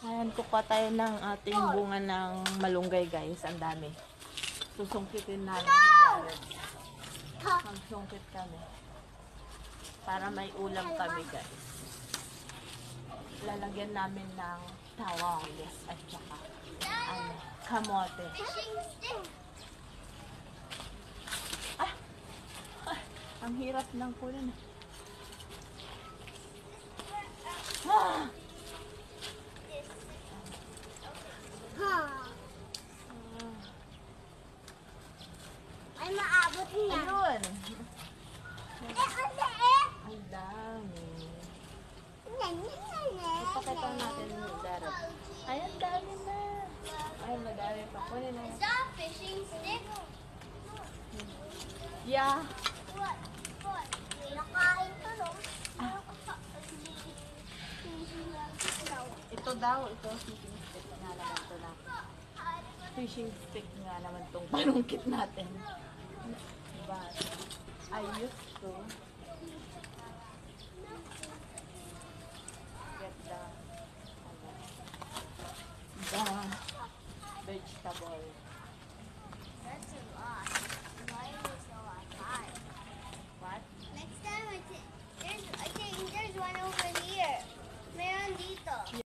Ayan, kukuha tayo ng ating bunga ng malunggay, guys. Ang dami. Susungkitin namin ni Jared. Magsungkit kami. Para may ulam kami, guys. Lalagyan namin ng tawalis at saka kamote. Ang hirap ng kunin. Ay, maabot niya. Ayun. Ang liit. Ang dami. Ipakita Ipakita natin yung darap. Ay, ang dami na. Ay, madami pa. Kunin na. Is that a fishing stick? Yeah. What? Nakain to, no? Ito daw. Ito, fishing stick nga naman ito na. Fishing stick nga naman itong panungkit natin. But, I used to